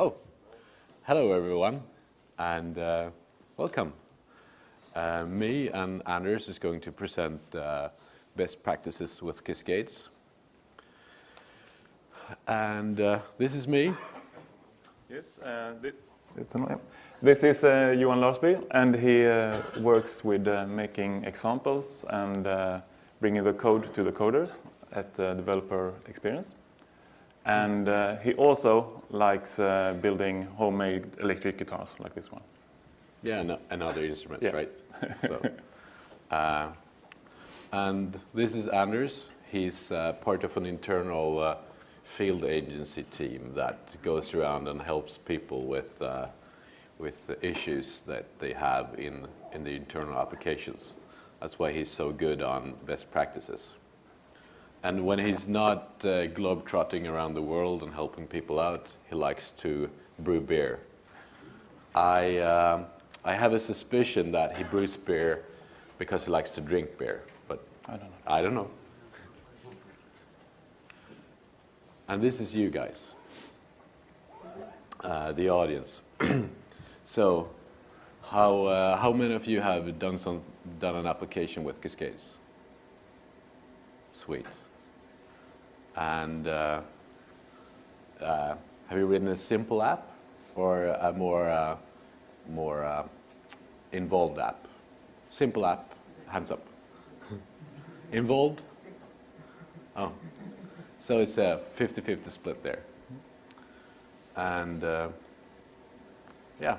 Oh, hello everyone, and welcome. Me and Anders is going to present best practices with Cascades. And this is me. Yes, this is Johan Larsby, and he works with making examples and bringing the code to the coders at developer experience. And he also likes building homemade electric guitars like this one. Yeah, and other instruments, yeah. Right? So, and this is Anders. He's part of an internal field agency team that goes around and helps people with the issues that they have in the internal applications. That's why he's so good on best practices. And when he's not globe-trotting around the world and helping people out, he likes to brew beer. I have a suspicion that he brews beer because he likes to drink beer, but I don't know. And this is you guys, the audience. So, how many of you have done an application with Cascades? Sweet. And have you written a simple app or a more involved app? Simple app, hands up. Involved? Oh, so it's a 50-50 split there. And yeah,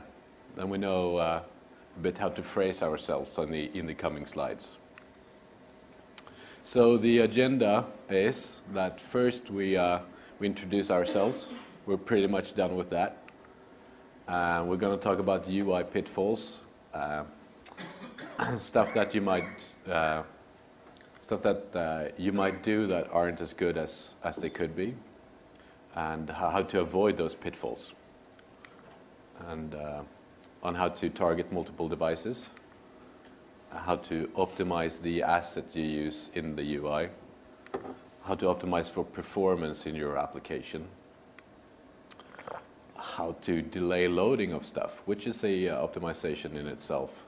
then we know a bit how to phrase ourselves in the coming slides. So the agenda is that first we introduce ourselves. We're pretty much done with that. We're going to talk about the UI pitfalls, stuff that you might do that aren't as good as they could be, and how to avoid those pitfalls, and on how to target multiple devices, how to optimize the asset you use in the UI, how to optimize for performance in your application, how to delay loading of stuff, which is a optimization in itself,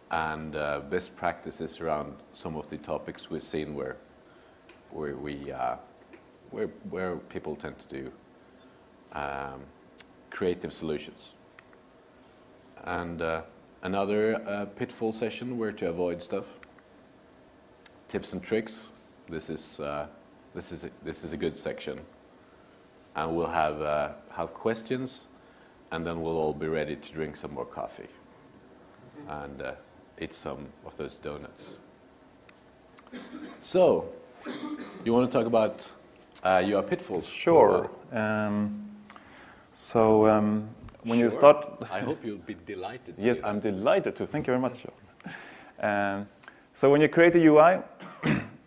and best practices around some of the topics we've seen where people tend to do creative solutions. And another pitfall session where to avoid stuff. Tips and tricks. This is a good section, and we'll have questions, and then we'll all be ready to drink some more coffee and eat some of those donuts. So, you want to talk about your pitfalls? Sure. When you start, I hope you'll be delighted to. Yes, I'm delighted to. Thank you very much, Johan. So when you create a UI,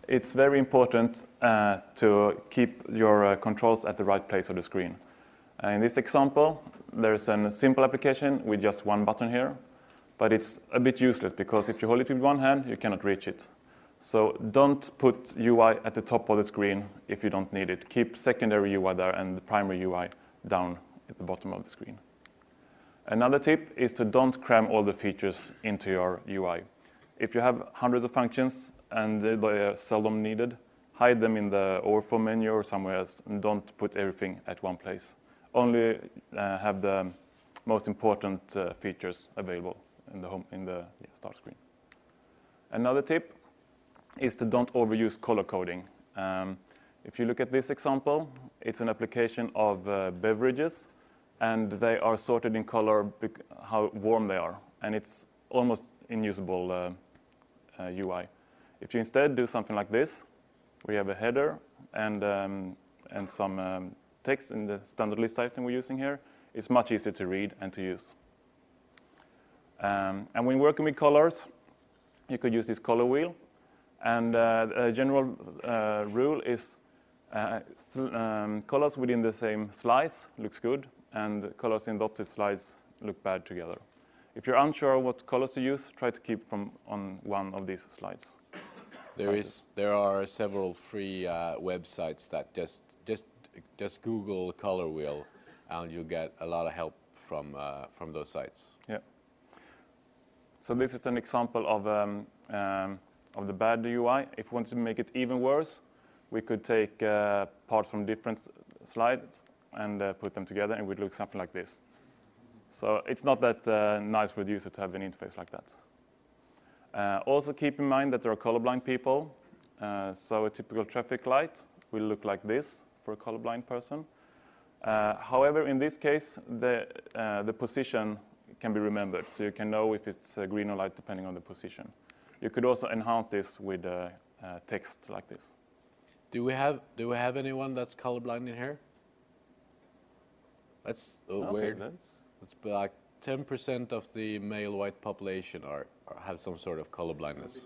it's very important to keep your controls at the right place of the screen. In this example, there's a simple application with just one button here, but it's a bit useless because if you hold it with one hand, you cannot reach it. So don't put UI at the top of the screen if you don't need it. Keep secondary UI there and the primary UI down at the bottom of the screen. Another tip is to don't cram all the features into your UI. If you have hundreds of functions and they are seldom needed, hide them in the overflow menu or somewhere else, and don't put everything at one place. Only have the most important features available in the start screen. Another tip is to don't overuse color coding. If you look at this example, it's an application of beverages, and they are sorted in color how warm they are, and it's almost unusable UI. If you instead do something like this, we have a header and some text in the standard list item we're using here, it's much easier to read and to use. And when working with colors, you could use this color wheel, and a general rule is colors within the same slice looks good, and colors in dotted slides look bad together. If you're unsure what colors to use, try to keep from on one of these slides. There are several free websites that just Google color wheel and you'll get a lot of help from those sites. Yeah. So this is an example of the bad UI. If we want to make it even worse, we could take parts from different slides and put them together, and it would look something like this. So it's not that nice for the user to have an interface like that. Also keep in mind that there are colorblind people. So a typical traffic light will look like this for a colorblind person. However, in this case, the position can be remembered, so you can know if it's green or light depending on the position. You could also enhance this with text like this. Do we have anyone that's colorblind in here? That's weird. It's like 10% of the male white population have some sort of colorblindness.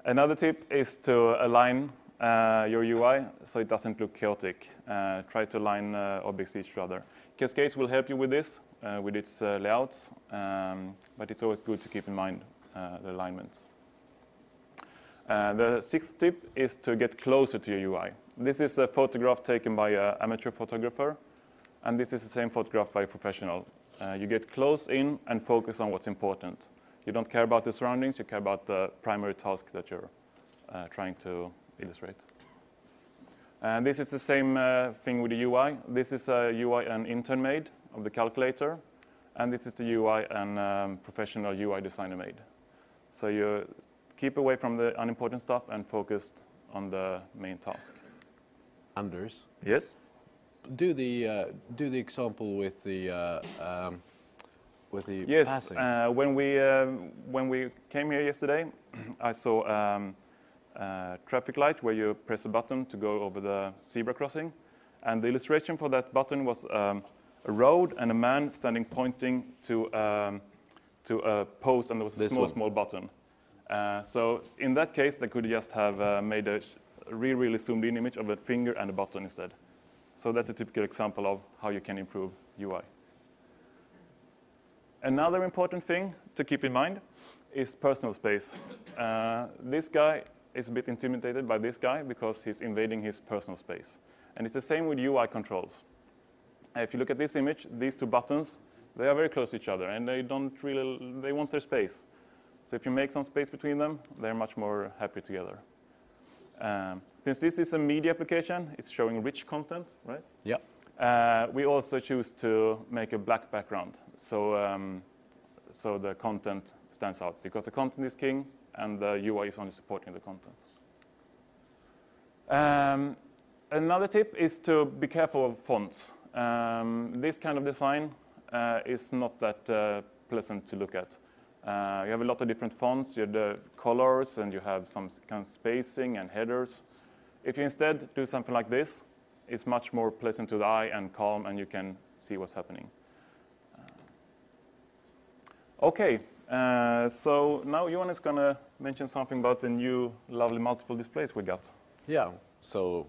Another tip is to align your UI so it doesn't look chaotic. Try to align objects to each other. Cascades will help you with this, with its layouts, but it's always good to keep in mind the alignments. The sixth tip is to get closer to your UI. This is a photograph taken by an amateur photographer, and this is the same photograph by a professional. You get close in and focus on what's important. You don't care about the surroundings, you care about the primary task that you're trying to illustrate. And this is the same thing with the UI. This is a UI an intern made of the calculator, and this is the UI an professional UI designer made. So you keep away from the unimportant stuff and focused on the main task. Anders? Yes? Do the example with the yes, passing. When we came here yesterday, I saw a traffic light where you press a button to go over the zebra crossing, and the illustration for that button was a road and a man standing pointing to a post, and there was a small button. So in that case, they could just have made a really zoomed in image of a finger and a button instead. So that's a typical example of how you can improve UI. Another important thing to keep in mind is personal space. This guy is a bit intimidated by this guy because he's invading his personal space. And it's the same with UI controls. If you look at this image, these two buttons, they are very close to each other, and they want their space. So if you make some space between them, they're much more happy together. Since this is a media application, it's showing rich content, right? Yeah. We also choose to make a black background, so the content stands out, because the content is king and the UI is only supporting the content. Another tip is to be careful of fonts. This kind of design is not that pleasant to look at. You have a lot of different fonts, you have the colors, and you have some kind of spacing and headers. If you instead do something like this, it's much more pleasant to the eye and calm, and you can see what's happening. Okay, so now Johan is going to mention something about the new lovely multiple displays we got. Yeah, so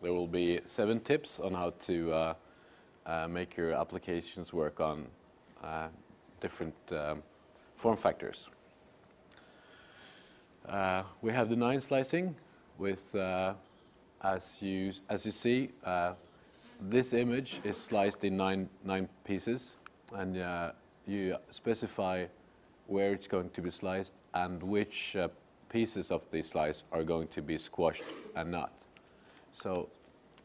there will be 7 tips on how to make your applications work on different form factors. We have the 9 slicing with, as you see, this image is sliced in 9 pieces, and you specify where it's going to be sliced and which pieces of the slice are going to be squashed and not. So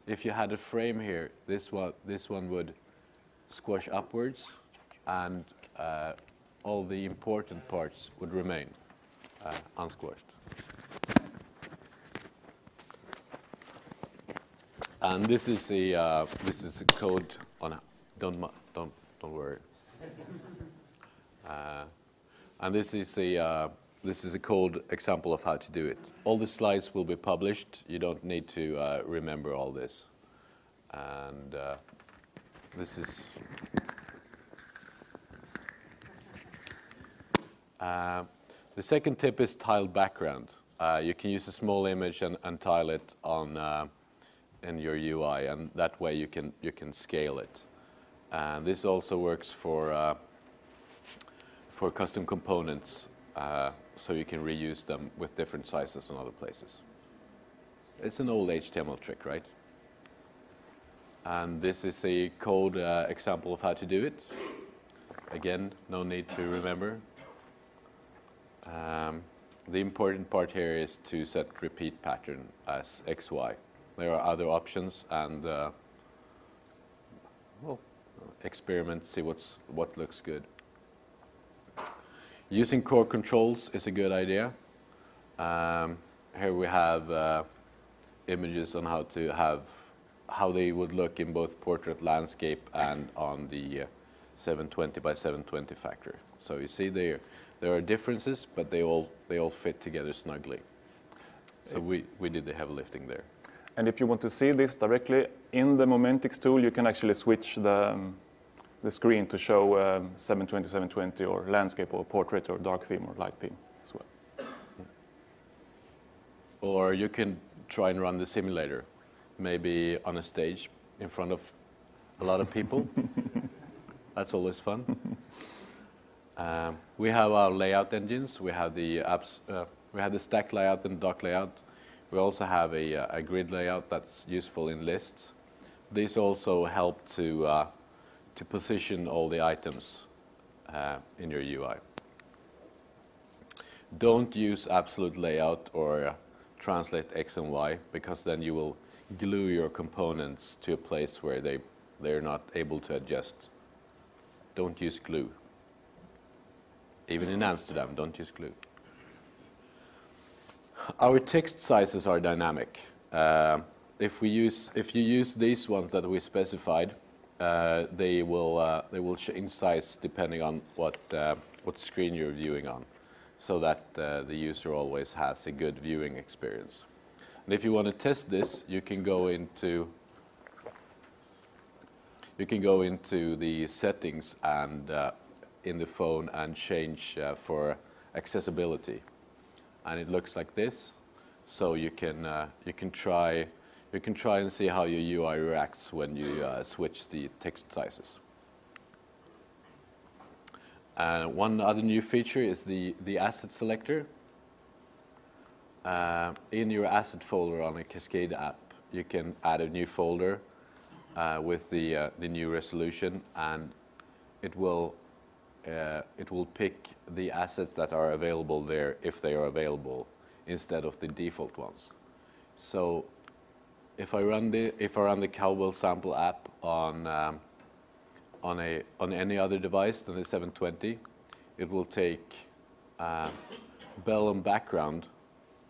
if you had a frame here, this one would squash upwards, and all the important parts would remain unsquashed. And this is a code on. Don't worry. And this is a code example of how to do it. All the slides will be published. You don't need to remember all this. And this is. The second tip is tile background. You can use a small image and tile it on in your UI, and that way you can scale it. And this also works for custom components, so you can reuse them with different sizes in other places. It's an old HTML trick, right? And this is a code example of how to do it. Again, no need to remember. The important part here is to set repeat pattern as XY. There are other options, and well, experiment, see what looks good. Using core controls is a good idea. Here we have images on how they would look in both portrait landscape and on the 720 by 720 factor. So you see there are differences, but they all fit together snugly. So we did the heavy lifting there. And if you want to see this directly in the Momentics tool, you can actually switch the screen to show 720, 720, or landscape, or portrait, or dark theme, or light theme as well. Or you can try and run the simulator, maybe on a stage in front of a lot of people. That's always fun. We have our layout engines. We have the apps. We have the stack layout and dock layout. We also have a grid layout that's useful in lists. These also help to position all the items in your UI. Don't use absolute layout or translate X and Y, because then you will glue your components to a place where they're not able to adjust. Don't use glue. Even in Amsterdam, don't use glue. Our text sizes are dynamic. If you use these ones that we specified, they will change size depending on what screen you're viewing on, so that the user always has a good viewing experience. And if you want to test this, you can go into the settings and in the phone and change for accessibility, and it looks like this. So you can try and see how your UI reacts when you switch the text sizes. One other new feature is the asset selector. In your asset folder on a Cascade app, you can add a new folder with the new resolution, and it will pick the assets that are available there if they are available, instead of the default ones. So if I run the Cowbell sample app on any other device than the 720, it will take bell and background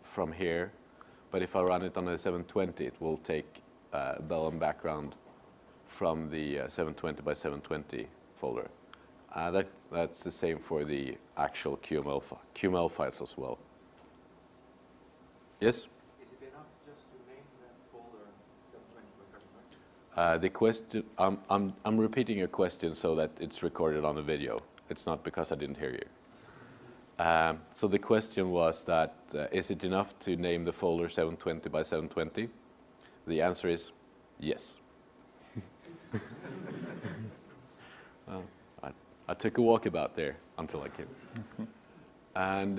from here. But if I run it on the 720, it will take bell and background from the 720 by 720 folder. That's the same for the actual QML files as well. Yes? Is it enough just to name that folder 720 by 720? The question, I'm repeating your question so that it's recorded on the video. It's not because I didn't hear you. So the question was that, is it enough to name the folder 720 by 720? The answer is yes. I took a walkabout there until I came. And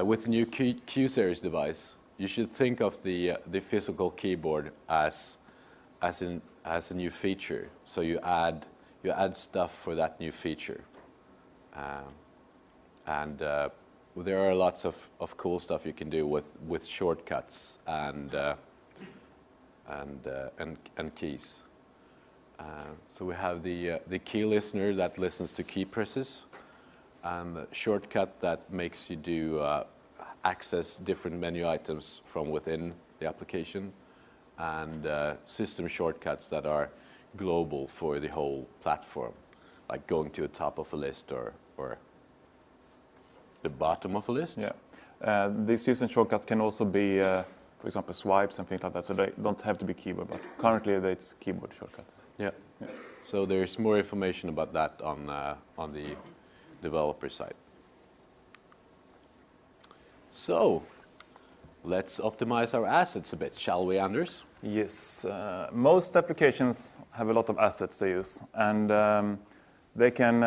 with the new Q series device, you should think of the physical keyboard as a new feature. So you add stuff for that new feature. And there are lots of cool stuff you can do with shortcuts and keys. So we have the key listener that listens to key presses, and the shortcut that makes you do access different menu items from within the application, and system shortcuts that are global for the whole platform, like going to the top of a list or the bottom of a list. Yeah, these system shortcuts can also be, for example, swipes and things like that, so they don't have to be keyboard, but currently it's keyboard shortcuts. Yeah. So there's more information about that on the developer side. So let's optimize our assets a bit, shall we, Anders? Yes, most applications have a lot of assets they use, and they can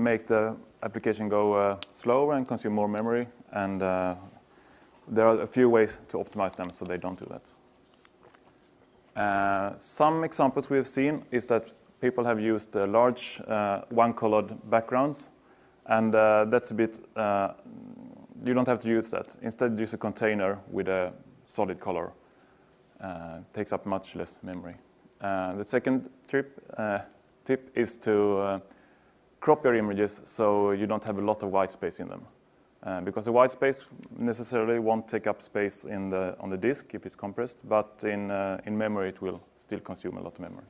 make the application go slower and consume more memory, and there are a few ways to optimize them so they don't do that. Some examples we have seen is that people have used large one-colored backgrounds, and that's a bit, you don't have to use that. Instead, use a container with a solid color. Takes up much less memory. The second tip is to crop your images so you don't have a lot of white space in them. Because the white space necessarily won't take up space on the disk if it's compressed, but in memory it will still consume a lot of memory.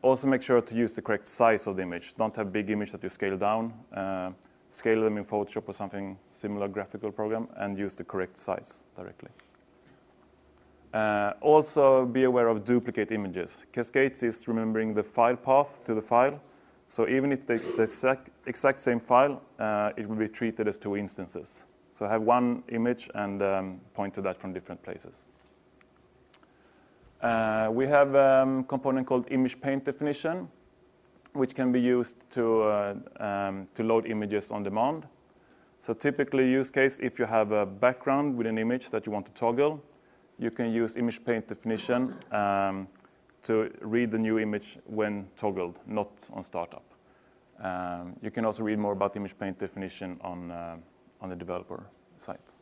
Also make sure to use the correct size of the image. Don't have big image that you scale down. Scale them in Photoshop or something similar graphical program and use the correct size directly. Also be aware of duplicate images. Cascades is remembering the file path to the file. So even if it's the exact same file, it will be treated as two instances. So have one image and point to that from different places. We have a component called image paint definition, which can be used to load images on demand. So typically use case, if you have a background with an image that you want to toggle, you can use image paint definition to read the new image when toggled, not on startup. You can also read more about image paint definition on the developer site.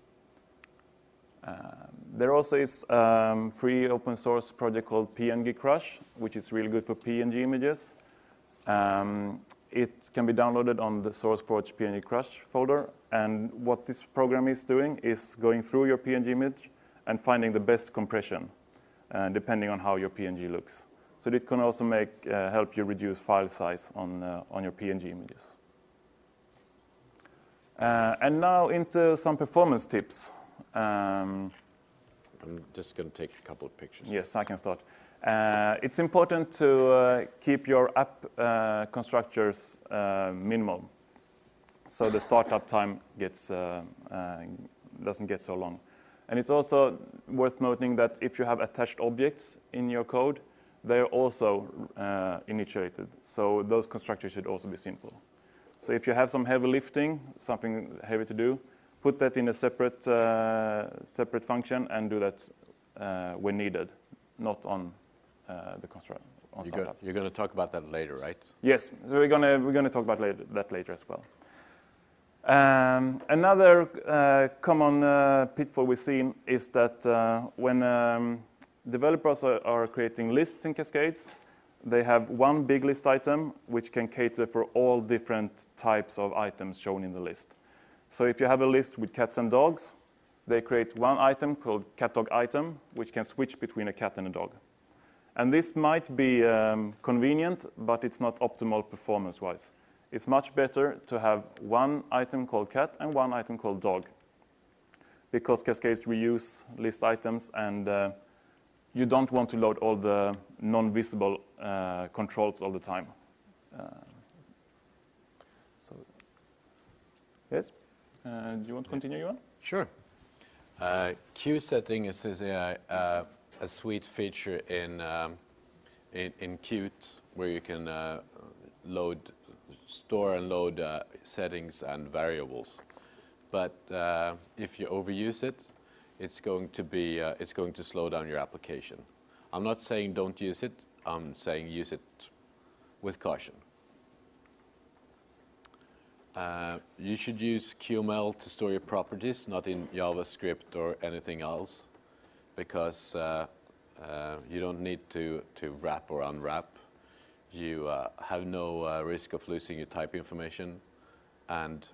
There also is a free open source project called Png Crush, which is really good for PNG images. It can be downloaded on the SourceForge Png Crush folder. And what this program is doing is going through your PNG image and finding the best compression, depending on how your PNG looks. So it can also help you reduce file size on your PNG images. And now into some performance tips. I'm just going to take a couple of pictures. Yes, I can start. It's important to keep your app constructors minimal, so the startup time doesn't get so long. And it's also worth noting that if you have attached objects in your code, they're also initiated. So those constructors should also be simple. So if you have some heavy lifting, something heavy to do, put that in a separate function and do that when needed, not on the constructor. You're going to talk about that later, right? Yes, so we're going to talk about that later as well. Another common pitfall we've seen is that when developers are creating lists in Cascades, they have one big list item which can cater for all different types of items shown in the list. So if you have a list with cats and dogs, they create one item called cat-dog item, which can switch between a cat and a dog. And this might be convenient, but it's not optimal performance-wise. It's much better to have one item called cat and one item called dog, because Cascades reuse list items, and you don't want to load all the non-visible controls all the time. Yes? Do you want to continue, Johan? Sure. Qsettings is a sweet feature in Qt, where you can store and load settings and variables. But if you overuse it, it's going to slow down your application. I'm not saying don't use it. I'm saying use it with caution. You should use QML to store your properties, not in JavaScript or anything else, because you don't need to wrap or unwrap. You have no risk of losing your type information, and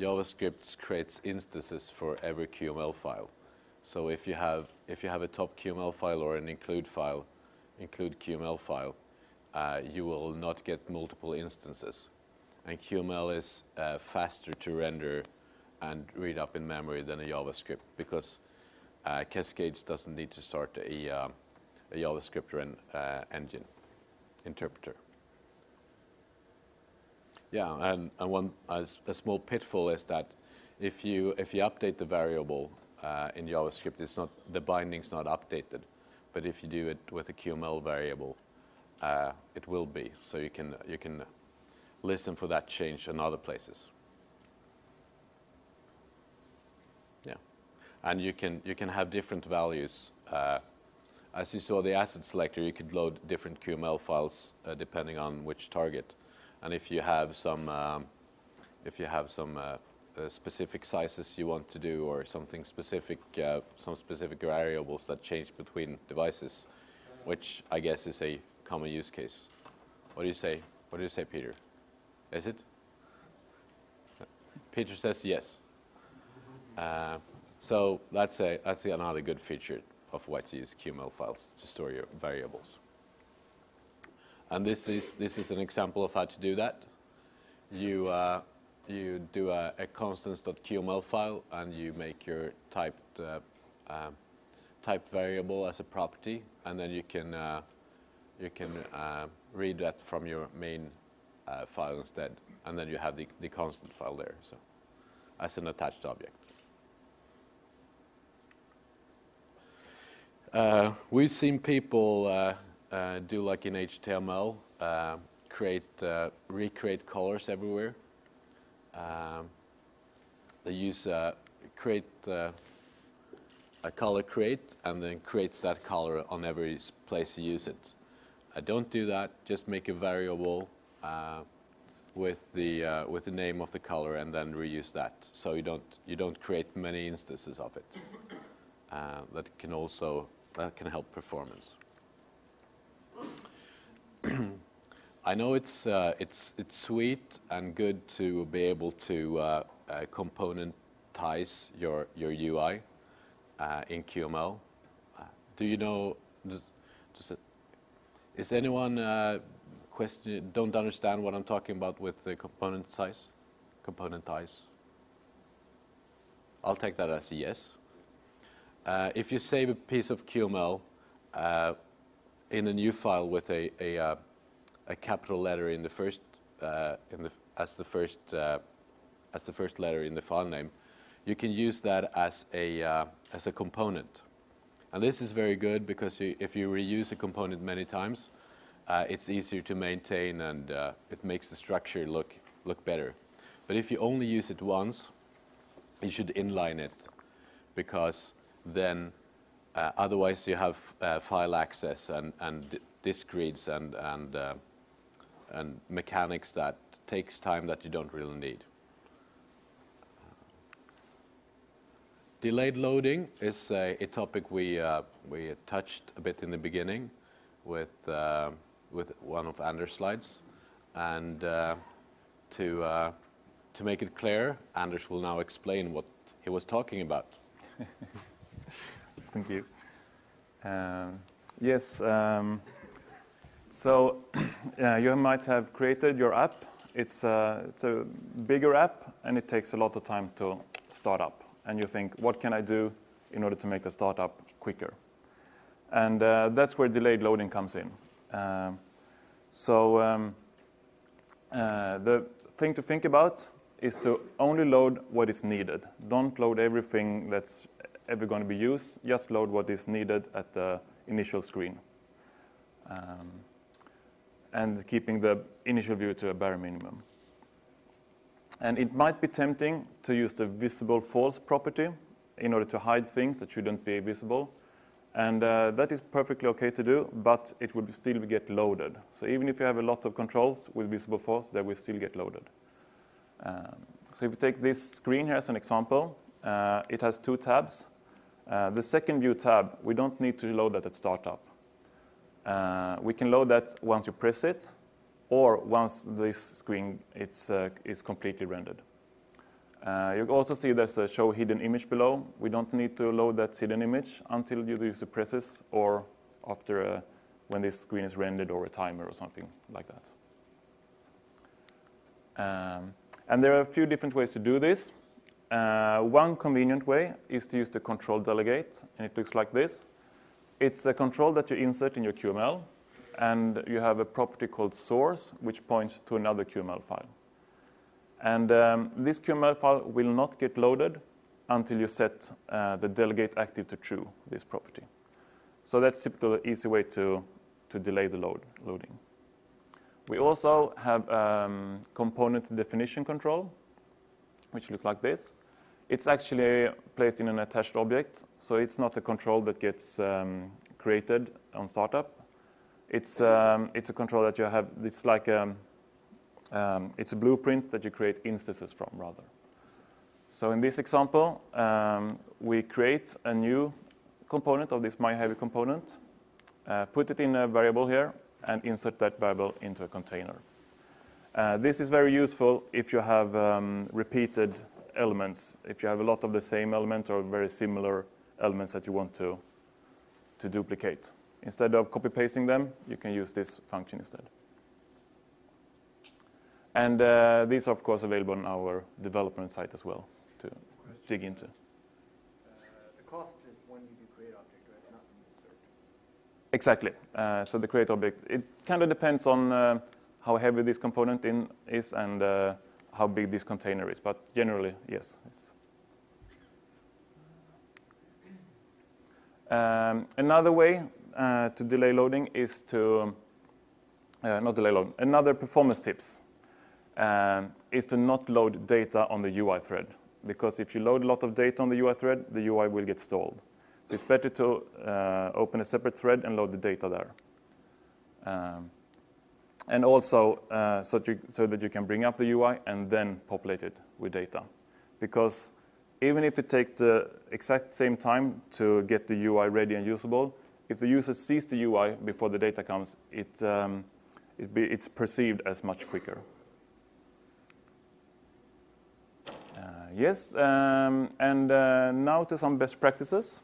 JavaScript creates instances for every QML file. So if you have a top QML file or an include QML file, you will not get multiple instances. And QML is faster to render and read up in memory than a JavaScript, because Cascades doesn't need to start a JavaScript engine interpreter. Yeah, and a small pitfall is that if you update the variable in JavaScript, the binding's not updated, but if you do it with a QML variable, it will be. So you can listen for that change in other places. Yeah. And you can have different values. As you saw the asset selector, you could load different QML files depending on which target. And if you have some specific sizes you want to do, or something specific, some specific variables that change between devices, which I guess is a common use case. What do you say? What do you say, Peter? Is it? Peter says yes. So that's another good feature of why to use QML files to store your variables. And this is an example of how to do that. You do a constants.qml file, and you make your typed type variable as a property, and then you can read that from your main file instead, and then you have the constant file there, so as an attached object. We've seen people do like in HTML, recreate colors everywhere. They use create a color create, and then creates that color on every place you use it. Don't do that. Just make a variable with the name of the color, and then reuse that. So you don't create many instances of it. That can help performance. I know it's sweet and good to be able to componentize your UI in QML. Do you know? Is anyone don't understand what I'm talking about with the componentize? I'll take that as a yes. If you save a piece of QML in a new file with a capital letter in the first as the first letter in the file name, you can use that as a component. And this is very good because if you reuse a component many times, it's easier to maintain, and it makes the structure look better. But if you only use it once, you should inline it, because then otherwise you have file access and disk reads and mechanics that takes time that you don't really need. Delayed loading is a topic we touched a bit in the beginning with one of Anders' slides, and to make it clear, Anders will now explain what he was talking about. Thank you. Yes. So you might have created your app. It's a bigger app, and it takes a lot of time to start up. And you think, what can I do in order to make the startup quicker? And that's where delayed loading comes in. The thing to think about is to only load what is needed. Don't load everything that's ever going to be used. Just load what is needed at the initial screen. And keeping the initial view to a bare minimum. And it might be tempting to use the visible false property in order to hide things that shouldn't be visible. And that is perfectly okay to do, but it will still get loaded. So even if you have a lot of controls with visible false, they will still get loaded. So if you take this screen here as an example, it has two tabs. The second view tab, we don't need to load that at startup. We can load that once you press it, or once this screen is completely rendered. You also see there's a show hidden image below. We don't need to load that hidden image until the user presses, or after when this screen is rendered, or a timer or something like that. And there are a few different ways to do this. One convenient way is to use the control delegate, and it looks like this. It's a control that you insert in your QML, and you have a property called source, which points to another QML file. And this QML file will not get loaded until you set the delegate active to true, this property. So that's typically an easy way to delay the loading. We also have component definition control, which looks like this. It's actually placed in an attached object, so it's not a control that gets created on startup. It's a control that you have. It's like it's a blueprint that you create instances from, rather. So in this example, we create a new component of this myHeavy component, put it in a variable here, and insert that variable into a container. This is very useful if you have repeated elements, if you have a lot of the same element or very similar elements that you want to duplicate. Instead of copy-pasting them, you can use this function instead. And these are, of course, available on our development site as well to dig into. The cost is when you do create object, right? Not when you insert. Exactly. So the create object, it kind of depends on how heavy this component is and how big this container is. But generally, yes. Another way to delay loading is to, not delay loading, another performance tips is to not load data on the UI thread. Because if you load a lot of data on the UI thread, the UI will get stalled. So it's better to open a separate thread and load the data there. And also so that you can bring up the UI and then populate it with data. Because even if it takes the exact same time to get the UI ready and usable, if the user sees the UI before the data comes, it's perceived as much quicker. Yes, and now to some best practices.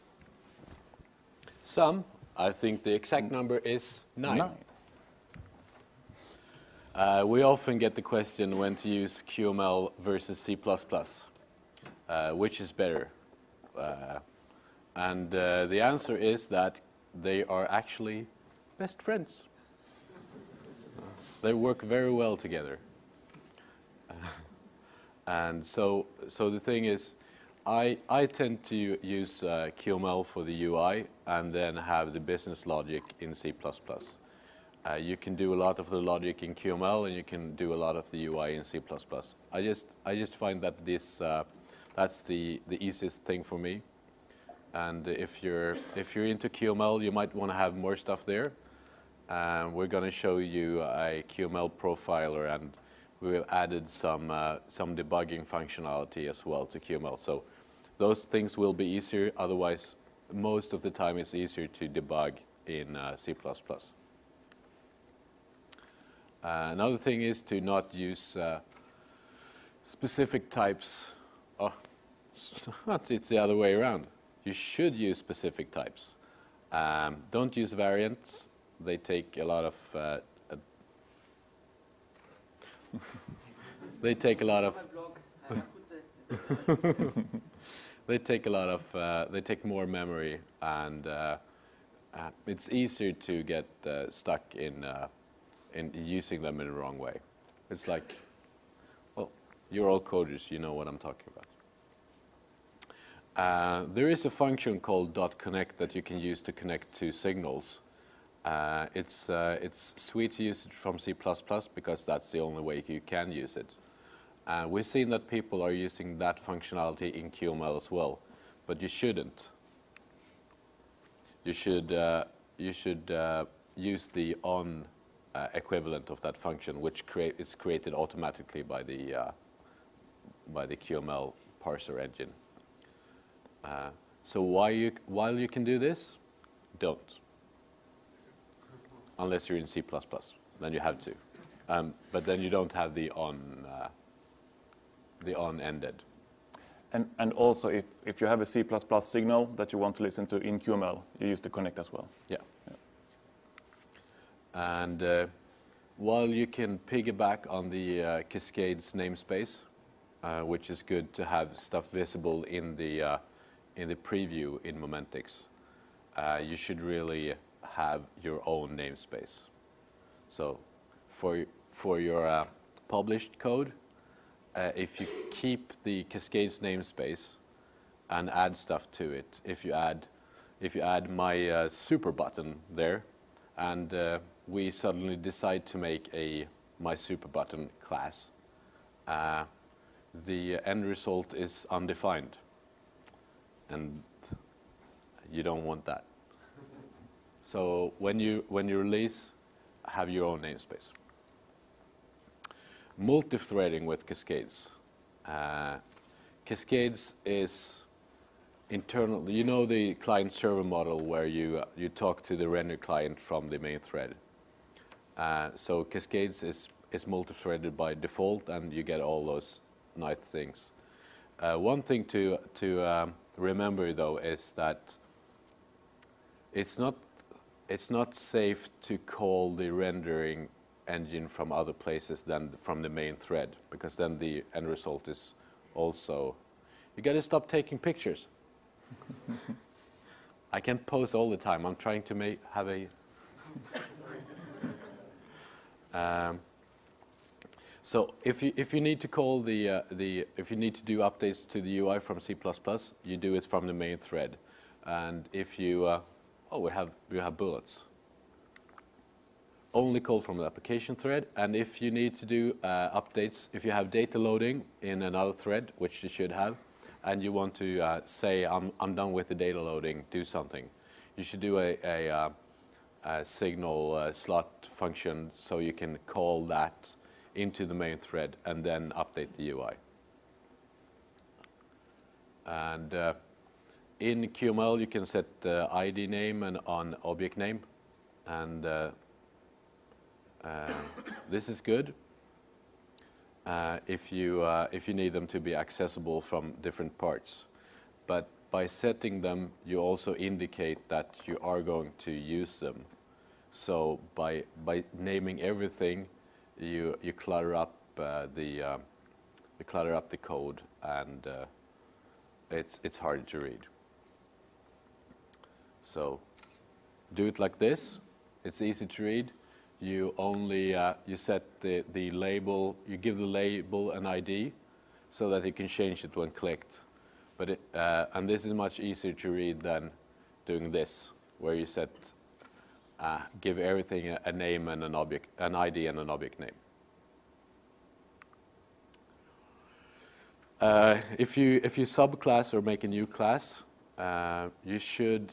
I think the exact number is 9. We often get the question when to use QML versus C++. Which is better? And the answer is that they are actually best friends. They work very well together. And so the thing is, I tend to use QML for the UI and then have the business logic in C++. You can do a lot of the logic in QML and you can do a lot of the UI in C++. I just find that that's the easiest thing for me. And if you're into QML, you might want to have more stuff there. We're going to show you a QML profiler, and we've added some debugging functionality as well to QML. So those things will be easier. Otherwise, most of the time it's easier to debug in C++. Another thing is to not use specific types. Oh, it's the other way around. You should use specific types. Don't use variants. They take a lot of. They take a lot of. They take more memory, and it's easier to get stuck in using them in the wrong way. It's like, well, you're all coders, you know what I'm talking about. There is a function called .connect that you can use to connect to signals. It's sweet to use it from C++ because that's the only way you can use it. We've seen that people are using that functionality in QML as well, but you shouldn't. You should use the on equivalent of that function, which is created automatically by the QML parser engine. So while you can do this, don't. Unless you're in C++, then you have to. But then you don't have the on ended. And also, if you have a C++ signal that you want to listen to in QML, you use the connect as well. Yeah. And while you can piggyback on the Cascades namespace, which is good to have stuff visible in the preview in Momentix, you should really have your own namespace. So for your published code, if you keep the Cascades namespace and add stuff to it, if you add my super button there, and we suddenly decide to make a my super button class, the end result is undefined, and you don't want that. So when you release, have your own namespace. Multi-threading with Cascades. Cascades is internal. You know the client-server model where you talk to the render client from the main thread. So Cascades is multi-threaded by default, and you get all those nice things. One thing to remember though is that it's not safe to call the rendering engine from other places than from the main thread, because then the end result is also. You got to stop taking pictures. I can't pose all the time. I'm trying to have a. So if you need to call if you need to do updates to the UI from C++, you do it from the main thread, and if you we have bullets. Only call from the application thread, and if you need to do updates, if you have data loading in another thread, which you should have, and you want to say I'm done with the data loading, do something, you should do a signal slot function so you can call that into the main thread and then update the UI. And in QML you can set ID name and on object name, and this is good if you need them to be accessible from different parts. But by setting them, you also indicate that you are going to use them. So by naming everything, you clutter up the code, and it's hard to read. So do it like this. It's easy to read. You only you set the label. You give the label an ID, so that you can change it when clicked. But and this is much easier to read than doing this, where you set give everything a name and an object, an ID and an object name. If you subclass or make a new class, you should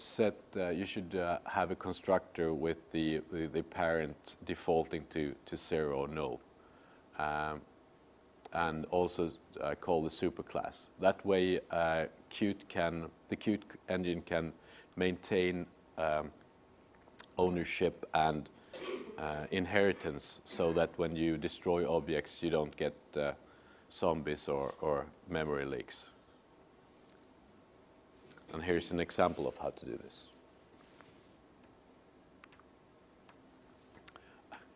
have a constructor with the parent defaulting to 0 or null, and also call the superclass. That way, the Qt engine can maintain ownership and inheritance, so that when you destroy objects, you don't get zombies or memory leaks. And here's an example of how to do this.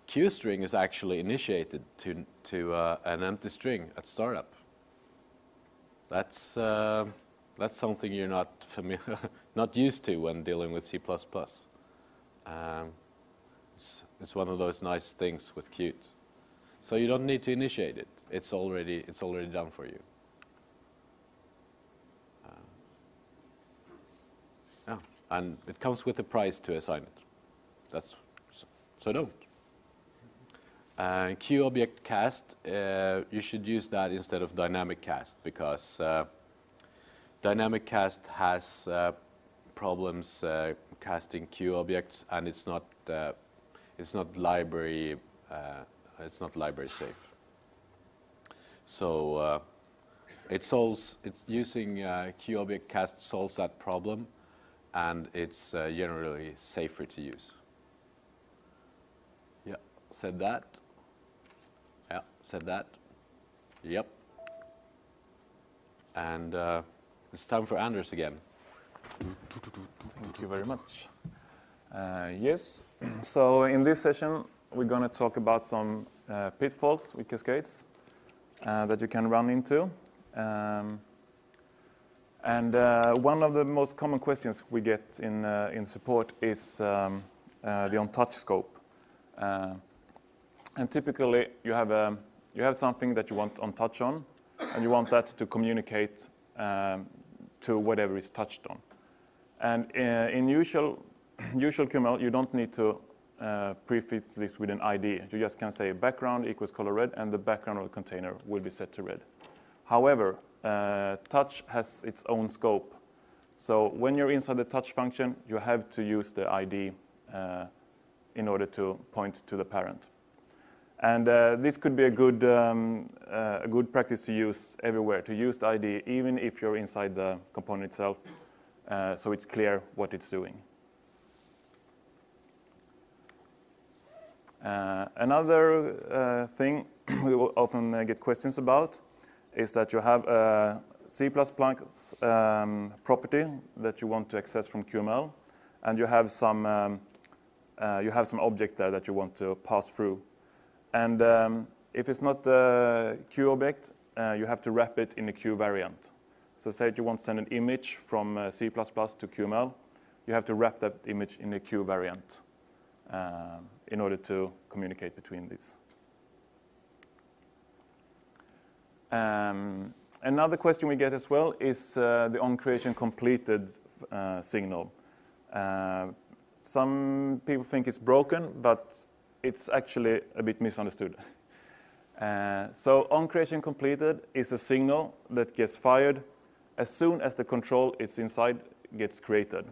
QString is actually initiated to an empty string at startup. That's something you're not familiar, not used to when dealing with C++. It's one of those nice things with Qt. So you don't need to initiate it. It's already done for you. Yeah, and it comes with a price to assign it. So don't. QObject cast, you should use that instead of dynamic cast, because dynamic cast has problems casting QObjects, and it's not library safe. So it's using QObject cast solves that problem, and it's generally safer to use. Yeah, said that. Yeah, said that. Yep. And it's time for Anders again. Thank you very much. Yes, so in this session, we're going to talk about some pitfalls with Cascades that you can run into. And one of the most common questions we get in support is the onTouch scope. And typically, you have something that you want onTouch on, and you want that to communicate to whatever is touched on. And in usual QML, you don't need to prefix this with an ID. You just can say background equals color red, and the background of the container will be set to red. However, touch has its own scope. So when you're inside the touch function, you have to use the ID in order to point to the parent. And this could be a good practice to use everywhere, to use the ID even if you're inside the component itself, so it's clear what it's doing. Another thing we will often get questions about is that you have a C++ property that you want to access from QML, and you have some object there that you want to pass through. And if it's not a QObject, you have to wrap it in a Q variant. So say that you want to send an image from C++ to QML, you have to wrap that image in a Q variant in order to communicate between these. Another question we get as well is the onCreation completed signal. Some people think it's broken, but it's actually a bit misunderstood. So onCreation completed is a signal that gets fired as soon as the control it's inside gets created.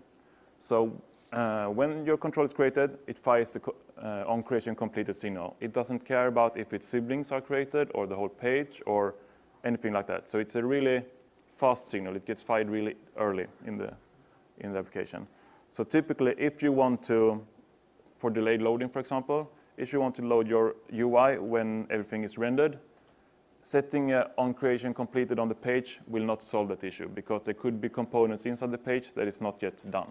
So when your control is created, it fires the onCreation completed signal. It doesn't care about if its siblings are created or the whole page or anything like that. So it's a really fast signal. It gets fired really early in the application. So typically, if you want to, for delayed loading, for example, if you want to load your UI when everything is rendered, setting onCreation completed on the page will not solve that issue because there could be components inside the page that is not yet done.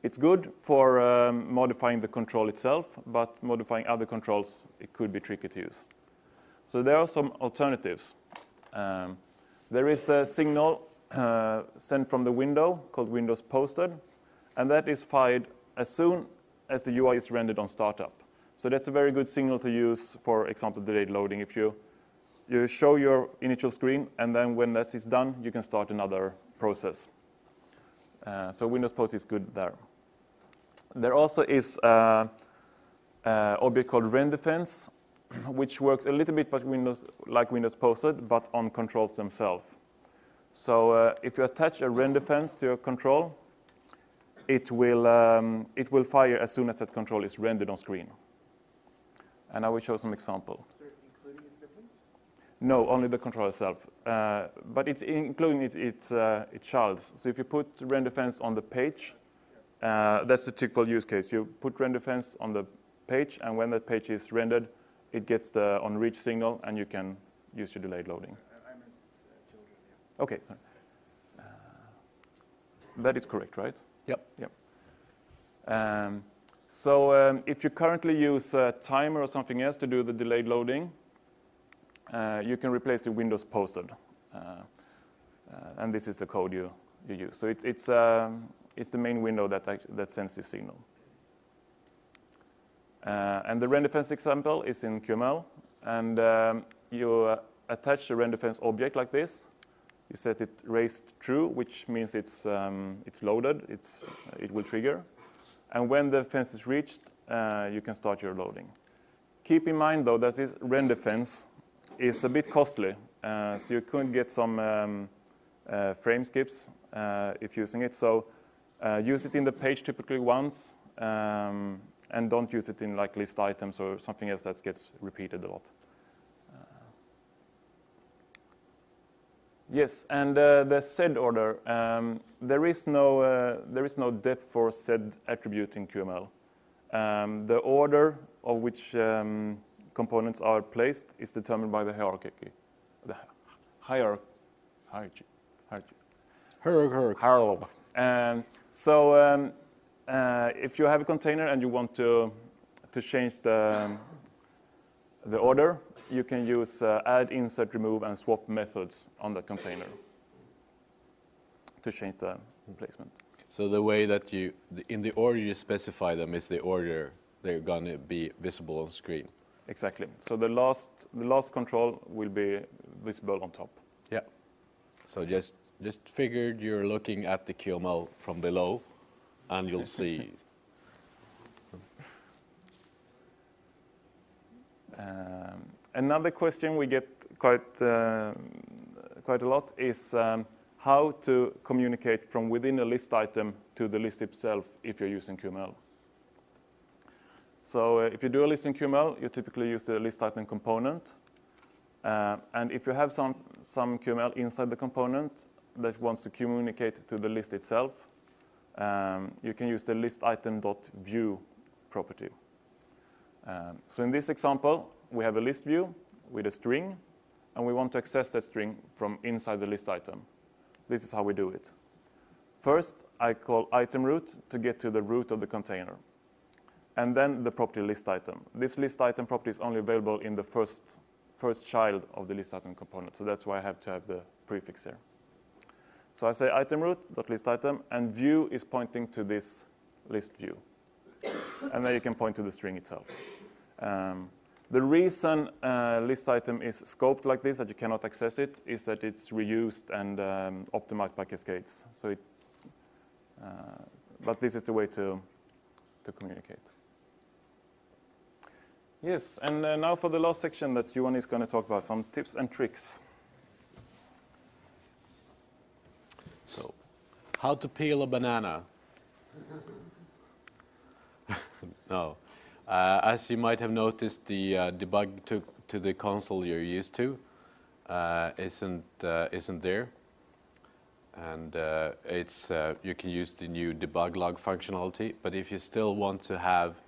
It's good for modifying the control itself, but modifying other controls, it could be tricky to use. So there are some alternatives. There is a signal sent from the window called Window.Posted, and that is fired as soon as the UI is rendered on startup. So that's a very good signal to use, for example, delayed loading. If you show your initial screen, and then when that is done, you can start another process. So Window.Posted is good there. There also is an object called renDefense, which works a little bit like Window.Posted, but on controls themselves. So if you attach a renDefense to your control, it will fire as soon as that control is rendered on screen. And I will show some example. So including its siblings? No, only the control itself. But it's including its childs. So if you put renDefense on the page, that's the typical use case. You put renDefense on the page, and when that page is rendered, it gets the onReach signal, and you can use your delayed loading. I meant children, yeah. Okay, sorry. That is correct, right? Yep. Yep. So if you currently use a timer or something else to do the delayed loading, you can replace the Window.Posted. And this is the code you use. So it's the main window that sends this signal. And the renDefense example is in QML. And you attach a renDefense object like this. You set it raised true, which means it's loaded. It will trigger. And when the fence is reached, you can start your loading. Keep in mind, though, that this renDefense is a bit costly. So you could get some frame skips if using it. So use it in the page typically once, and don't use it in like list items or something else that gets repeated a lot. Yes, and the sed order. There is no depth for sed attribute in QML. The order of which components are placed is determined by the hierarchy. The hierarchy. So if you have a container and you want to change the order, you can use add, insert, remove, and swap methods on that container to change the placement. So the way that in the order you specify them is the order they're going to be visible on screen. Exactly. So the last control will be visible on top. Yeah. So just figured you're looking at the QML from below, and you'll see. Another question we get quite a lot is how to communicate from within a list item to the list itself if you're using QML. So if you do a list in QML, you typically use the list item component. And if you have some QML inside the component that wants to communicate to the list itself, you can use the list item.view property. So in this example, we have a list view with a string, and we want to access that string from inside the list item. This is how we do it. First, I call item root to get to the root of the container, and then the property list item. This list item property is only available in the first child of the list item component, so that's why I have to have the prefix here. So I say item root.list item, and view is pointing to this list view. And then you can point to the string itself. The reason list item is scoped like this, that you cannot access it, is that it's reused and optimized by Cascades. So but this is the way to communicate. Yes, and now for the last section that Johan is going to talk about, some tips and tricks. So, how to peel a banana. No. As you might have noticed, the debug to the console you're used to isn't there, and you can use the new debug log functionality. But if you still want to have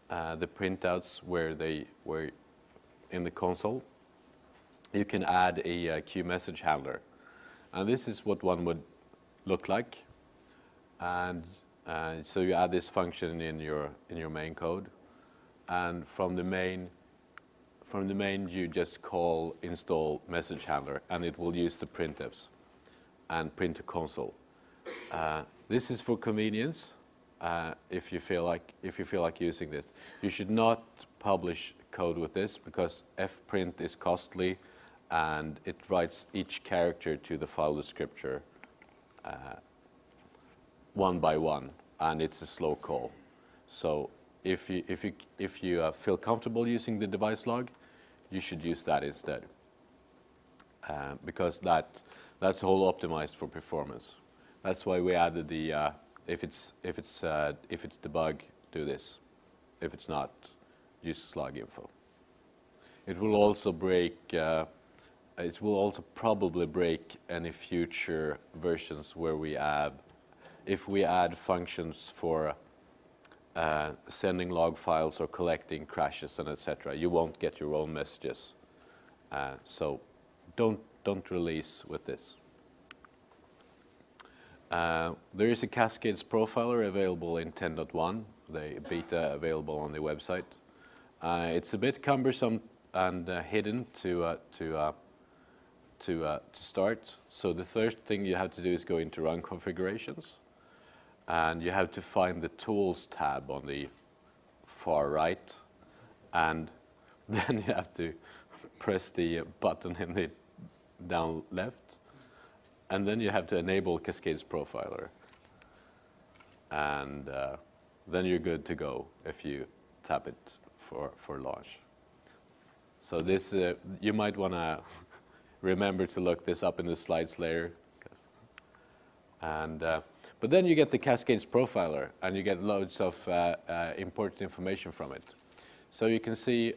the printouts where they were in the console, you can add a QMessage handler, and this is what one would look like. And so you add this function in your main code. And from the main you just call install message handler, and it will use the printfs and print to console. This is for convenience. If you feel like using this, you should not publish code with this because fprint is costly, and it writes each character to the file descriptor one by one, and it's a slow call. So if you feel comfortable using the device log, you should use that instead, because that's all optimized for performance. That's why we added the if it's debug, do this. If it's not, use slug info. It will also break. It will also probably break any future versions where we have, if we add functions for sending log files or collecting crashes and etc. You won't get your own messages. So don't release with this. There is a Cascades Profiler available in 10.1, the beta available on the website. It's a bit cumbersome and hidden to start. So the first thing you have to do is go into Run Configurations, and you have to find the Tools tab on the far right, and then you have to press the button in the down left, and then you have to enable Cascades Profiler, and then you're good to go if you tap it for launch. So this, you might want to remember to look this up in the slides later. And but then you get the Cascades Profiler, and you get loads of important information from it. So you can see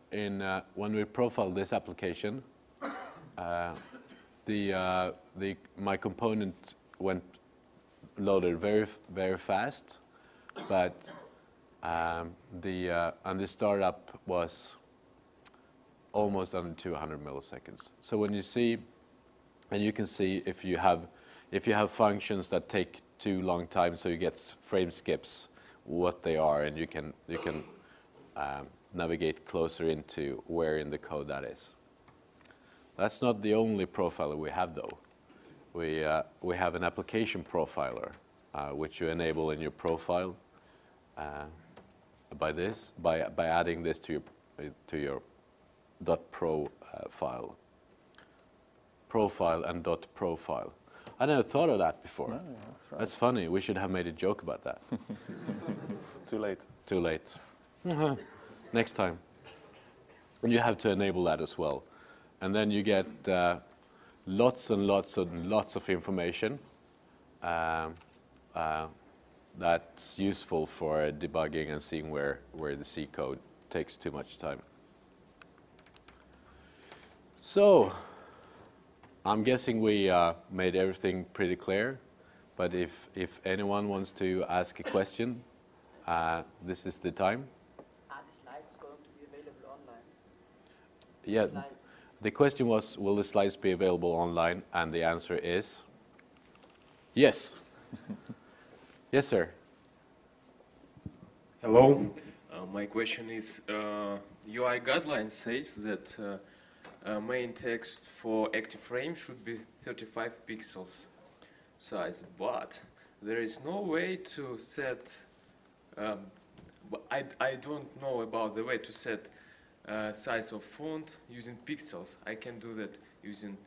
when we profile this application, my component went loaded very fast, but and the startup was almost under 200 milliseconds. So when you see, and you can see if you have functions that take too long time, so you get frame skips, what they are, and you can navigate closer into where in the code that is. That's not the only profiler we have, though. We have an application profiler, which you enable in your profile by adding this to your .pro file. Profile and .profile. I never thought of that before. No, that's right. That's funny. We should have made a joke about that. Too late. Too late. Next time. And you have to enable that as well. And then you get lots and lots and lots of information that's useful for debugging and seeing where the C code takes too much time. So I'm guessing we made everything pretty clear, but if anyone wants to ask a question, this is the time. Are the slides going to be available online? Yeah, Slides. the question was, will the slides be available online? And the answer is yes. Yes, sir. Hello. My question is, UI guideline says that main text for active frame should be 35 pixels size, but there is no way to set, I don't know about the way to set size of font using pixels. I can do that using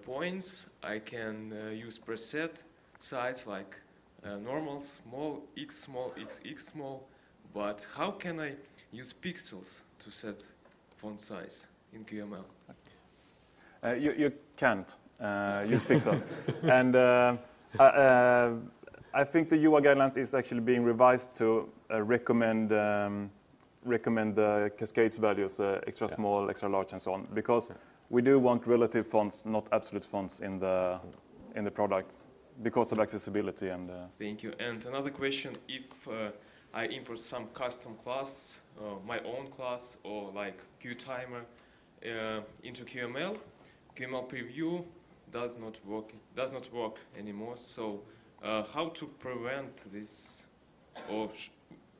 points. I can use preset size like normal, small, x small, x small, but how can I use pixels to set font size in QML? You can't use pixels. And I think the UI guidelines is actually being revised to recommend the Cascades values, extra small, extra large, and so on, because we do want relative fonts, not absolute fonts in the product, because of accessibility and. Thank you. And another question: if I import some custom class, my own class, or like QTimer into QML, QML preview does not work anymore. So how to prevent this, or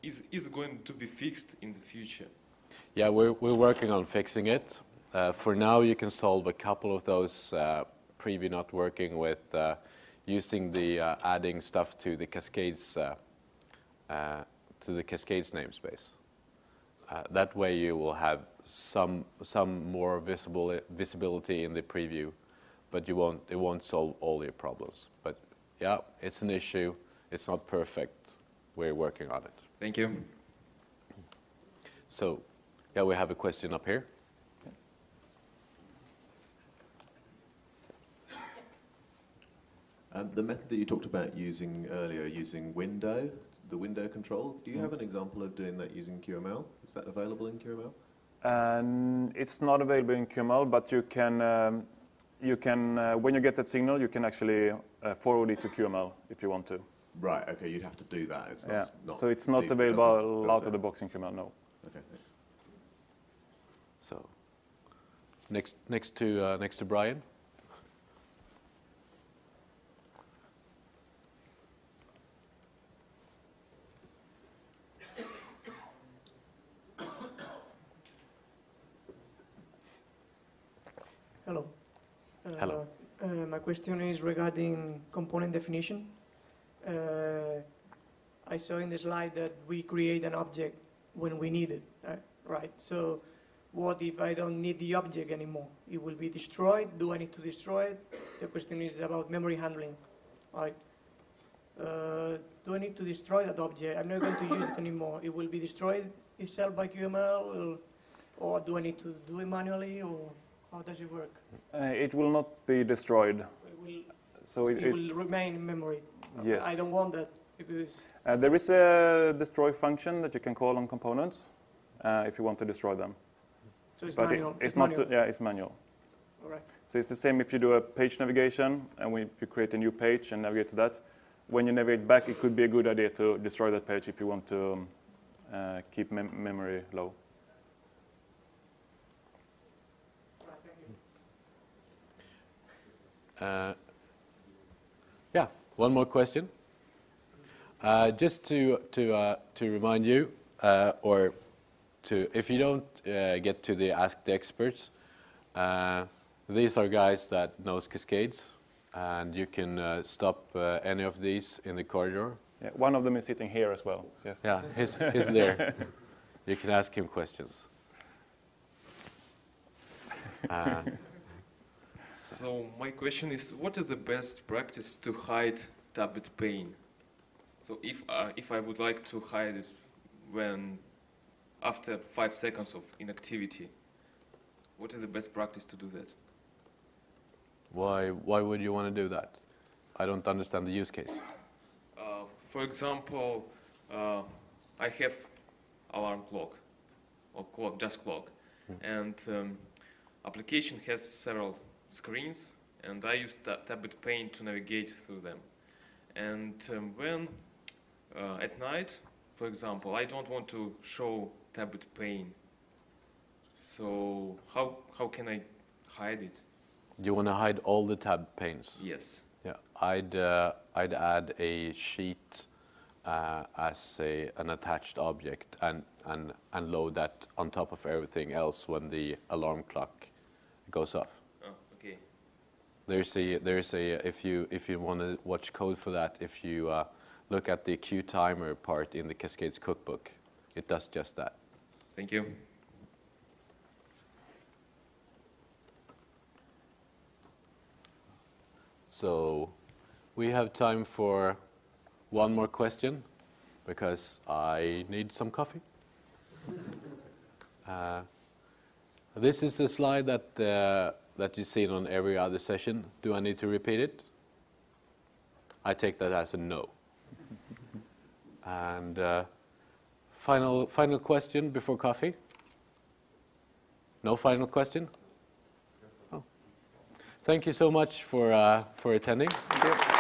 is it going to be fixed in the future? Yeah, we're working on fixing it. For now, you can solve a couple of those preview not working with using the adding stuff to the Cascades namespace. That way, you will have some more visibility in the preview, but it won't solve all your problems. But yeah, it's an issue. It's not perfect. We're working on it. Thank you. So, yeah, we have a question up here. The method that you talked about using earlier, using window, the window control, do you have an example of doing that using QML? Is that available in QML? It's not available in QML, but you can when you get that signal, you can actually forward it to QML if you want to. Right, okay, you'd have to do that. It's Yeah, not so it's not available out of the box in QML, no. Okay, thanks. So, next to Brian. Hello. Hello. My question is regarding component definition. I saw in the slide that we create an object when we need it, right? So what if I don't need the object anymore? It will be destroyed. Do I need to destroy it? The question is about memory handling, right? Do I need to destroy that object? I'm not going to use it anymore. It will be destroyed itself by QML, or do I need to do it manually, or how does it work? It will not be destroyed. It will remain in memory. Yes. I don't want that because there is a destroy function that you can call on components if you want to destroy them. so it's But manual. it's manual. not. Yeah, it's manual. All right. So it's the same if you do a page navigation and you create a new page and navigate to that. When you navigate back, it could be a good idea to destroy that page if you want to keep memory low. Yeah, one more question. Just to remind you, or if you don't get to the Ask the Experts, these are guys that knows Cascades, and you can stop any of these in the corridor. Yeah, one of them is sitting here as well. Yes. Yeah, he's there. You can ask him questions. So my question is, what is the best practice to hide tabbed pane? So if I would like to hide it after 5 seconds of inactivity, what is the best practice to do that? Why would you want to do that? I don't understand the use case. For example, I have alarm clock, or clock, just clock, and application has several screens, and I use tabbed pane to navigate through them. And when at night, for example, I don't want to show tabbed pane, so how can I hide it? You want to hide all the tab panes? Yes. Yeah, I'd add a sheet as an attached object and load that on top of everything else when the alarm clock goes off. Oh, okay. There's a if you want to watch code for that, if you look at the QTimer part in the Cascades cookbook, it does just that. Thank you. So we have time for one more question because I need some coffee. This is a slide that you've seen on every other session. Do I need to repeat it? I take that as a no. And final question before coffee? No final question? Oh. Thank you so much for attending. Thank you.